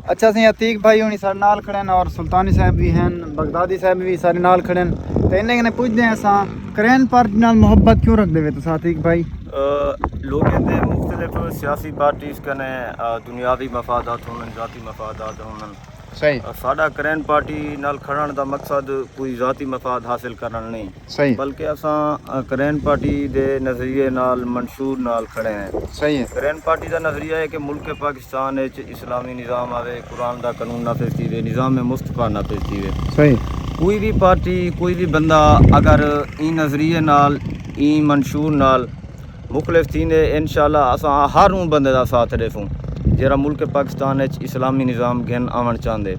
अच्छा सी अतीक भाई हुणी सारे नाल खड़े हैं और सुल्तानी साहब भी हैं, बगदादी साहब भी सारे नाल खड़े हैं। तो इन्हें कने पुछदे हैं असां करैन पार्टी नाल मोहब्बत क्यों रखदे वे तुसां अतीक भाई? लोगों के मुख्तलिफ सियासी पार्टीज़ कने दुनियावी मफादात होन, ज़ाती मफादात होन। सही। साडा करैन पार्टी नाल खड़न दा मकसद कोई ज़ाती मफाद हासिल करन नहीं, सही बल्कि असां करैन पार्टी दे नज़रिए नाल मंशूर नाल खड़े हैं। सही है। करैन पार्टी का नज़रिया है कि मुल्क पाकिस्तान इस्लामी निज़ाम आवे, कुरान का कानून नाफिज थी, निज़ाम मुस्तफा नाफिज थी। सही। कोई भी पार्टी कोई भी बंदा अगर ई नज़रिए नाल ई मंशूर नाल मुखलिफ थींदे इंशाअल्लाह असां हर उन बंदे का साथ देसूँ जरा मुल्क पाकिस्तान इस्लामी निज़ाम घेन आवन चाहते।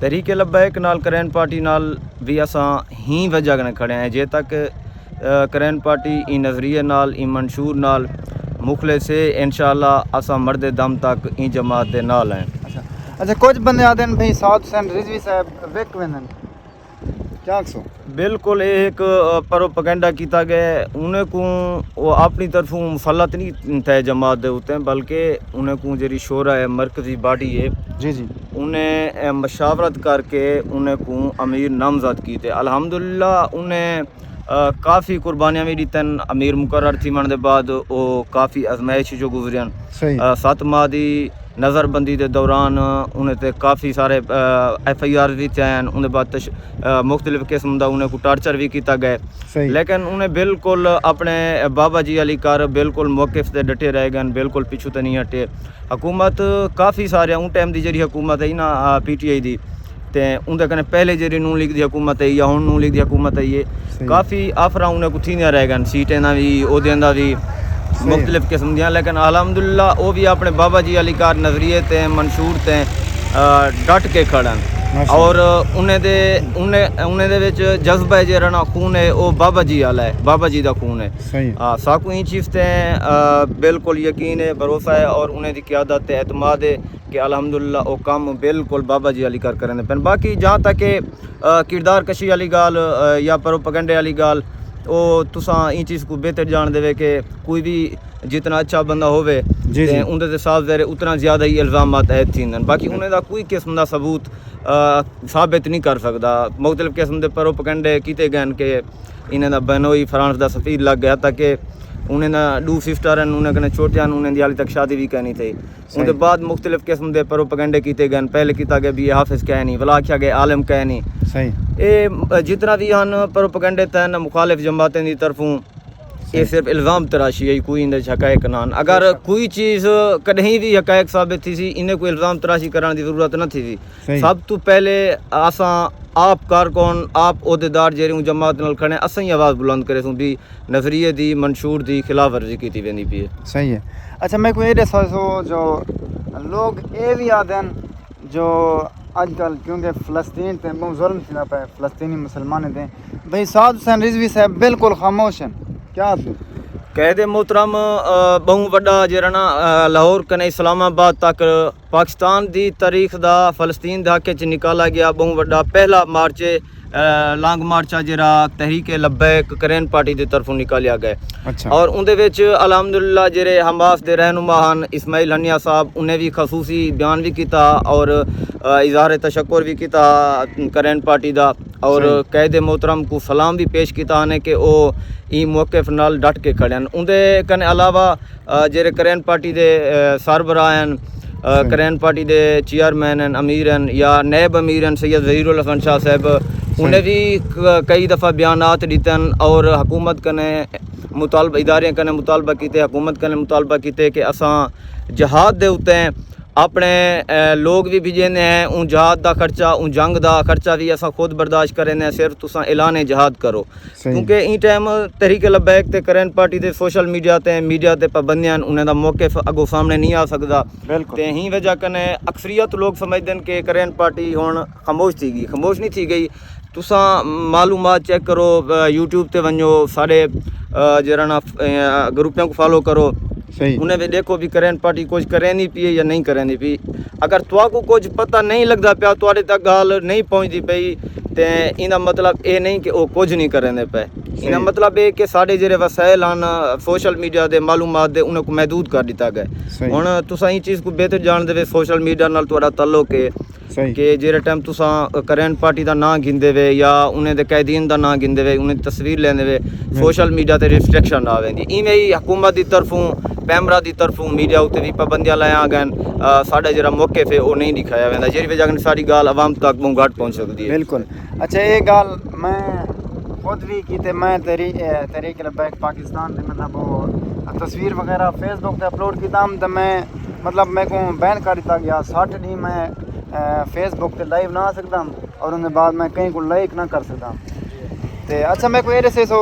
तहरीक लब्बैक नाल करैन पार्टी नाल भी असां ही वजह कने खड़े हैं। जे तक करैन पार्टी ई नज़रिए नाल ई मंशूर नाल मुखलिस से इंशाअल्लाह असां मर्दे दम तक ई जमात दे नाल हैं। अच्छा कुछ बंदे आते हैं भाई साउथ हुसैन रिजवी साहब विक वेंदन, क्या आखसो? बिल्कुल ये एक प्रोपेगेंडा किया गया। उन्हें को वो अपनी तरफों मुसलत नहीं थे जमात दे उत्ते, बल्कि उन्हें को जी शोरा है मरकजी बॉडी है जी जी उन्हें मशावरत करके उन्हें को अमीर नामजद की थे। अल्हम्दुलिल्लाह उन्हें काफ़ी कुर्बानियाँ भी दीतन। अमीर मुकर्रर थी मन के बाद वो काफ़ी आजमाइश जो गुजरियन। 7 माह की नज़रबंदी के दौरान उन्हें ते काफ़ी सारे FIR भी थे। उन्हें बाद मुख्तलिफ किस्म का उन्हें को टार्चर भी किया गया, लेकिन उन्हें बिल्कुल अपने बाबा जी अली कर बिल्कुल मौक़िफ़ से डटे रह गए, बिल्कुल पिछू तो नहीं हटे। हुकूमत काफ़ी सारे उन टाइम की जी हुकूमत है ना PTI की, तो उनके कने पहले जी नून लीग की हुकूमत है या हुण नून लीग की हुकूमत है, काफ़ी आफर उन्हें को थी रह गए, सीटें का भी ओहदें का भी मुख्तलिफ किस्म दियाँ। लेकिन अल्हम्दुलिल्लाह वो भी अपने बाबा जी अली कार नज़रिए ते मंशूर ते डट के खड़न और उन्हें दे विच जज्बा है जरा ना खून है वो बाबा जी आला है, बाबा जी का खून है। साकू ही चीज़ ते बिल्कुल यकीन है, भरोसा है और उन्हें दी क़यादत एतमाद है कि अल्हम्दुलिल्लाह वो काम बिल्कुल बाबा जी अली कर करें पैन। बाकी जहाँ तक किरदार कशी वाली गाल या प्रोपेगेंडे वाली गाल वो तुसां ई चीज़ को बेहतर जान देवे कि कोई भी जितना अच्छा बंदा होवे उनके ते साफ ज़ाहिर उतना ज़्यादा ही इल्ज़ामात ऐद थींदन। बाकी उन्हें दा कोई किस्म का सबूत साबित नहीं कर सकता। मुख्तलिफ किस्म के प्रोपेगेंडे किए गए कि इन्हें दा बनोई फ्रांस का सफ़ीर लग गया ताकि उन्हें ना 2 सिस्टर उन्हें कने छोटे उन्हें दी हाली तक शादी भी कहनी थी। उनके बाद मुख्तलिफ किस्म के प्रोपेगेंडे किए गए। पहले किया गया भी हाफिज़ कहनी, भला आख्या गया आलम कहनी। ये जितना भी हैं प्रोपेगेंडे तैन मुखालिफ जमातें की तरफों ये सिर्फ इल्ज़ाम तराशी है, कोई इन्हें हक़ाइक़ नान। अगर कोई चीज़ कहीं भी हक़ाइक़ साबित थी सी इन्हें कोई इल्ज़ाम तराशी कराने की ज़रूरत न थी। सब तो पहले असां आप कारकुन आप ओहदेदार जे जमात नाल खड़े असां ही आवाज़ बुलंद करे भी नज़रिए दी मंशूर दी खिलाफ वर्जी की वेंदी पई है। सही है। अच्छा मैं कोई दसो जो लोग ये भी आते हैं जो आजकल क्योंकि फ़लस्तीन ते बहुत जुल्म थी पे फ़लस्तीनी मुसलमान थे भाई साउथ हुसैन रिजवी साहब बिल्कुल खामोश हैं, क्या कैद मोहतरम बहु वड्डा जरा ना लाहौर कने इस्लामाबाद तक पाकिस्तान की तारीख का फ़लस्तीन के हक़ च निकाला गया बहु वड्डा पहला मार्च लॉन्ग मार्च जरा तहरीक लब्बैक करैन पार्टी की तरफों निकालिया गया। अच्छा। और उनके अल्हम्दुलिल्लाह जेरे हमास के रहनुमा हैं इस्माइल हनिया साहब उन्हें भी खसूसी बयान भी किया और इजहार तशक्कुर भी किया करैन पार्टी का और कैद मोहतरम को सलाम भी पेश किया है कि वो ई मौक़िफ़ नाल डट के खड़े हैं। उनके कने अलावा जेरे करैन पार्टी के सरबराह हैं, करैन पार्टी के चेयरमैन हैं, अमीर हैं या नैब अमीर हैं सैयद ज़हीरुल हसन शाह साहब उन्हें भी कई दफ़ा बयानात दितन और हुकूमत कने मुतालबा इदारे कने मुतालबा किए, हुकूमत कने मुतालबा किए कि असां जहाद दे उत्ते अपने लोग भी भेजने हैं। उन जहाद का खर्चा उन जंग का खर्चा भी असां खुद बर्दाश्त करें, सिर्फ तुसां ऐलान जहाद करो। क्योंकि ई टाइम तहरीक लब्बैक ते करैन पार्टी के सोशल मीडिया ते पाबंदियां उन्हें मौक़िफ़ अगों सामने नहीं आ सकता। तो ही वजह कने अक्सरियत लोग समझते हैं कि करैन पार्टी हुण खामोश थी गई, खामोश नहीं थी गई। तुसां मालूमात चेक करो, यूट्यूब ते वञो, सारे जरा ना ग्रुपों को फॉलो करो, उन्हें भी देखो भी करैन पार्टी कुछ करें पी या नहीं करें पी। अगर तुआको कुछ पता नहीं लगता पिया तुआडे तक गाल नहीं पहुँचती पई तो इनका मतलब ये नहीं कि वो कुछ नहीं करें पे। इना मतलब है कि साढ़े जेरे वसाइल ਹਨ सोशल मीडिया ਦੇ मालूमात ਦੇ ਉਹਨਾਂ को महदूद कर ਦਿੱਤਾ ਗਿਆ ਹੁਣ ਤੁਸੀਂ ਇਹ ਚੀਜ਼ को बेहतर ਜਾਣਦੇ ਵੇ सोशल मीडिया ਨਾਲ ਤੁਹਾਡਾ ਤਾਲੁਕ ਹੈ कि जेरे टाइम तुसा करंट पार्टी का नाम गिनते वे या उन्हें दे कैदीन का नाम गिनते वे उन्हें तस्वीर लेंदे वे सोशल मीडिया ते रिस्ट्रिक्शन आ वेंदी इवें ही हुकूमत की तरफों पैमरा की तरफों मीडिया उत्ते भी पाबंदियां लाया गए साढ़ा जरा मौके पे वो नहीं दिखाया वेंदा जेरी वजह कन्नै सारी गाल आवाम तक बहुत घट पहुंच सकती है बिल्कुल अच्छा ये गाल मैं खुद भी की ते मैं तहरीक लब्बैक पाकिस्तान दे मतलब वो तस्वीर वगैरह फेसबुक पे अपलोड कीता तो मैं मतलब मैं को बैन कर दिता गया 60 दिन मैं फेसबुक पे लाइव ना आ सकता और उनके बाद मैं कहीं को लाइक ना कर सकता ते अच्छा मैं कोई ऐसे सो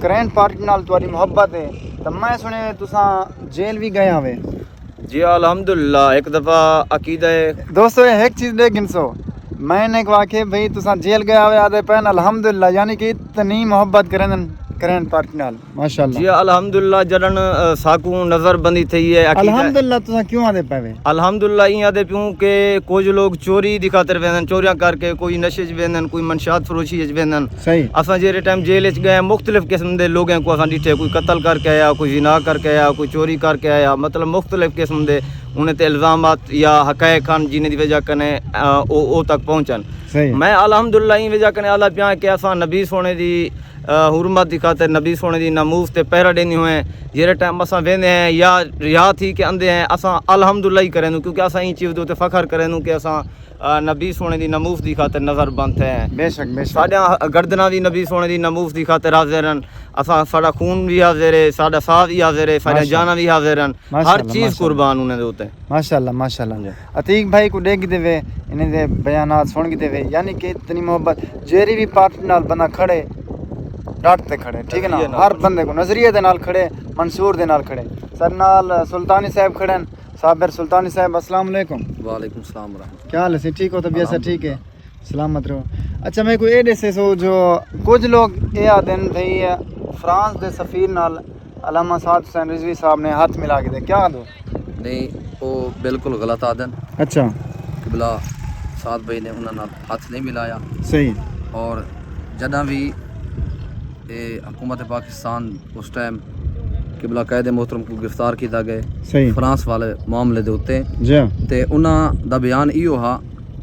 करंट पार्टी नाल तुम्हारी मोहब्बत है तो मैं सुने तुसा जेल भी गए हवे जी अल्हम्दुलिल्लाह एक दफ़ा अकीदा है दोस्तों एक चीज़ दे गिनसो मैंने एक वाक़े भाई तुसा जेल गए हवे आदे पैन अल्हम्दुलिल्लाह यानी कि इतनी मोहब्बत करें करंट पार्टी नाल माशाल्लाह जी अल्हम्दुलिल्लाह जड़न साकू नजरबंदी थी है अल्हम्दुलिल्लाह तुसा क्यों आदे पावे अल्हम्दुलिल्लाह ई आदे पियूं के कुछ लोग चोरी दी खातर वेंदन चोरियां करके कोई नशे च वेंदन कोई मनशात फरोशी च वेंदन सही असां जेरे टाइम जेल च गए मुख्तलिफ किस्म दे लोगों को असां डिठे कोई कत्ल करके आया कोई जिना करके आया कोई चोरी करके आया मतलब मुख्तलिफ किस्म दे उन्हें ते इल्ज़ामात या हक़ाइक़ खान जिन्हें दी वजह कने ओ तक पहुंचन मैं अल्हम्दुलिल्लाह ई वजह कने अल्लाह पिया के असां नबी सोने दी हुरमत की खातिर नबी सोने दी नमूज़ ते पहरा देनी हुए जेरे टाइम असां वेंदे हैं या रिहा थी के आंदे हैं असां अल्हम्दुलिल्लाह ही करें क्योंकि असां ई चीज़ दे फ़ख्र करें कि असां नबी सोने दी नमूज़ की खातिर नज़र बंद थे बेशक बेशक साढ़ा गर्दना भी नबी सोने दी नमूज़ की खातिर हाज़िर हैं असां साढ़ा खून भी हाज़िर है साढ़ा साह भी हाज़िर है साढ़ा जाना भी हाज़िर हैं हर चीज़ कुर्बान उन्हें दे होते माशाल्लाह माशाल्लाह अतीक भाई को देख देवे इन्हें दे बयानात सुन के देवे यानी कि इतनी मोहब्बत जेरी भी पार्टी नाल बंदा खड़े डटते खड़े ठीक है ना हर बंदे को नजरिए दे नाल खड़े मंसूर दे नाल खड़े सर नाल सुल्तानी साहब खड़े साबिर सुल्तानी साहब अस्सलाम वालेकुम वालेकुम सलाम रहमतुल्लाह क्या हाल है ठीक हो तबीयत से ठीक है सलामत रहो अच्छा मैं कोई ए से सो जो कुछ लोग ये आते हैं भाई फ्रांस दे सफीर नाल अल्लामा साद हुसैन रिजवी साहब ने हाथ मिला के दे क्या दो नहीं वो बिल्कुल गलत आदन अच्छा किबला साद भाई ने उन्होंने हाथ नहीं मिलाया सही और जदा भी हुकूमत पाकिस्तान उस टाइम किबला कैद मोहतरम को गिरफ्तार किया गए सही फ्रांस वाले मामले के उत्ते जी ते उन्हों दा बयान इहो हा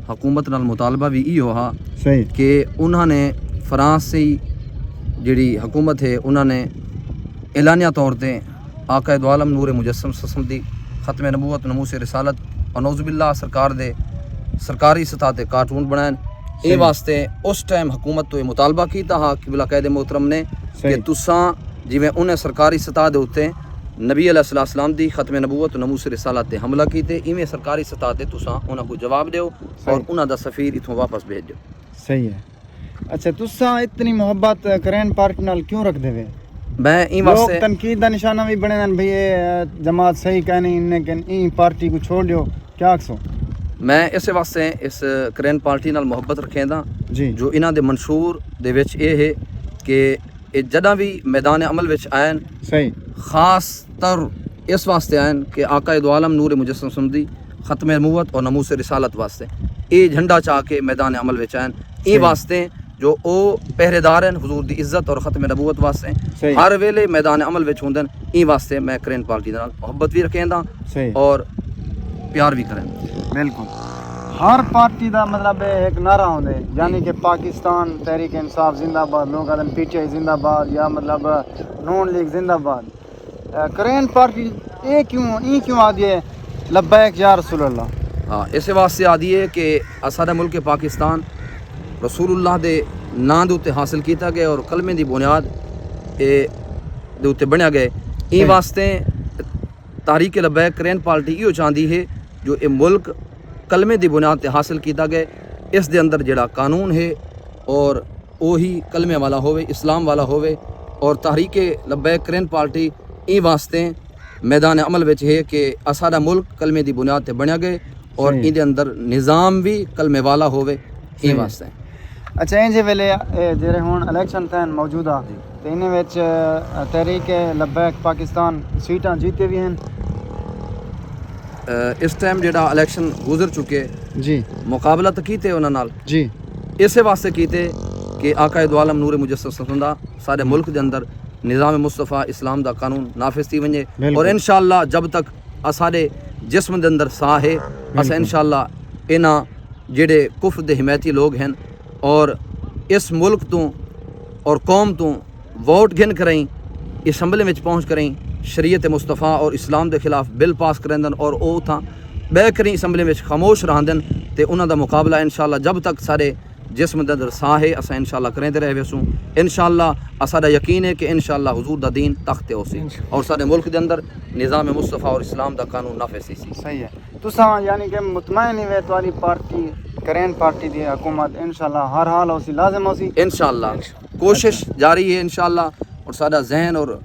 हुकूमत नाल मुतालबा भी इहो हा सही कि उन्होंने फ्रांस से जिहड़ी हुकूमत है उन्होंने एलानिया तौर पर आका दो आलम नूर मुजस्सम ससम दी खत्म नबूवत नमूस रिसालत और नौजुबिल्ला सरकार दे सरकारी सतह ते कार्टून बनाए ये वास्ते उस टाइम हुकूमत तो ये मुतालबा किया हा कि बिला कैद मोहतरम ने कि तुसा जिवें उन्हें सरकारी सतह के उत्ते नबी अलैहिस्सलाम दी खत्म नबूवत नमूस रिसालत ते हमला कीते इवें सरकारी सतह ते तुसा उन्हां को जवाब दिओ और उन्हां दा सफीर इथों वापस भेज दिओ सही है अच्छा तुसा इतनी मोहब्बत करंट पार्टी नाल क्यों रख देवे मैं ई लोग वास्ते तनकीद दा निशाना भी बने भाई ये जमात सही कहनी इन्ने के ई पार्टी को छोड़ दियो क्या आखसो मैं इस वास्ते इस करंट पार्टी नाल मोहब्बत रखेंदा जी जो इन्हां दे मंशूर दे विच ये है कि जदा भी मैदान अमल विच आयन सही खास तर इस वास्ते आयन कि आका दो आलम नूर मुजस्सम समदी खत्म नबूवत और नमूस रिसालत वास्ते ये झंडा चाह के मैदान अमल विच आयन ये वास्ते जो ओ पहरेदार हैं हुजूर दी इज्जत और खत्म नबूवत वास्ते हर वेले मैदान अमल विच होंदन ई वास्ते मैं करंट पार्टी नाल मोहब्बत भी रखेंदा और प्यार भी करें बिल्कुल हर पार्टी का मतलब एक नारा होंदे यानी कि पाकिस्तान तहरीक इंसाफ जिंदाबाद लोग आदन पीटीआई जिंदाबाद या मतलब नून लीग जिंदाबाद करंट पार्टी ये क्यों आदि है लब्बैक या रसूल अल्लाह हाँ इस वास्ते आदि है कि साडा मुल्क पाकिस्तान रसूलुल्लाह दे नां दे उत्ते हासिल किया गया और कलमे दी बुनियाद दे उत्ते बनया गए ई वास्ते तहरीक लब्बैक करंट पार्टी इहो चाहती है जो ये मुल्क कलमे दी बुनियाद ते हासिल किया गए इस दे अंदर जिहड़ा कानून है और वही कलमे वाला होवे इस्लाम वाला होवे और तहरीक लब्बैक करंट पार्टी ई वास्ते मैदान अमल विच है कि साडा मुल्क कलमे दी बुनियाद ते बनया गए और इहदे अंदर निज़ाम भी कलमे वाला होवे ई वास्ते अच्छा इंजे वेले जेरे हुण इलेक्शन थैन मौजूदा ते इन्हें विच तहरीक लब्बैक पाकिस्तान सीटां जीते भी हैं इस टाइम जेड़ा इलेक्शन गुजर चुके जी मुकाबला तो कीते उन्हां नाल जी इस वास्ते कीते कि आकाए दो आलम नूर मुजस्सम सतुंदा सारे मुल्क के अंदर निज़ाम मुस्तफ़ा इस्लाम दा कानून नाफिज थी वने और इंशाअल्लाह जब तक असारे जिस्म दे अंदर साह है असा इंशाअल्लाह इन्हां जेड़े कुफ्र दे हिमायती लोग हैं और इस मुल्क तो और कौम तो वोट गिन करें असैम्बली में पहुँच करें शरीयत मुस्तफ़ा और इस्लाम के खिलाफ बिल पास करेंदन और वो उतां बह करें असैम्बली में खामोश रहंदन ते उन्हां दा मुकाबला इंशाअल्लाह जब तक सारे जिस्म दे अंदर साह है असां इंशाअल्लाह करेंदे रह वेसूं इंशाअल्लाह असाडा यकीन है कि इंशाअल्लाह हुजूर दा दीन तख्त ते होसी और सारे मुल्क दे अंदर निज़ाम मुस्तफ़ा और इस्लाम दा कानून नाफिज सी सही है तुसां यानी कि मुतमईन ही वे तुम्हारी पार्टी करें पार्टी दी हुकूमत इंशाअल्लाह हर हाल होसी लाजिम होसी इंशाअल्लाह कोशिश जारी है इंशाअल्लाह और साडा जहन और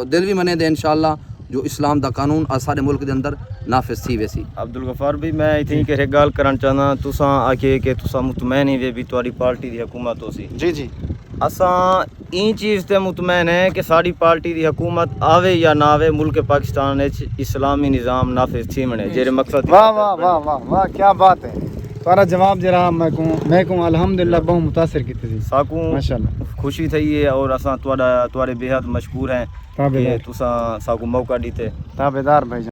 दिल भी मने दे इंशाअल्लाह जो इस्लाम दा कानून सारे मुल्क दे अंदर नाफिज थी वैसी अब्दुल गफार भी मैं इतनी के गल करना चाहना तुसां आखे कि तुसां मुतमैन ही वे भी तुम्हारी पार्टी दी हुकूमत होसी जी जी असां ई चीज़ ते मुतमैन है कि साड़ी पार्टी दी हुकूमत आवे या ना आवे मुल्क पाकिस्तान इस्लामी निज़ाम नाफिज थी मने जेरे मकसद वाह वाह वाह वाह वाह क्या बात है तुम्हारा जवाब जरा मैं को अल्हम्दुलिल्लाह बहुत मुतासिर की थी साकू माशाल्लाह खुशी थई है और असां तुहाडा तुहारे बेहद मशकूर हैं कि तुसां साकू मौका दीते ताबेदार भाई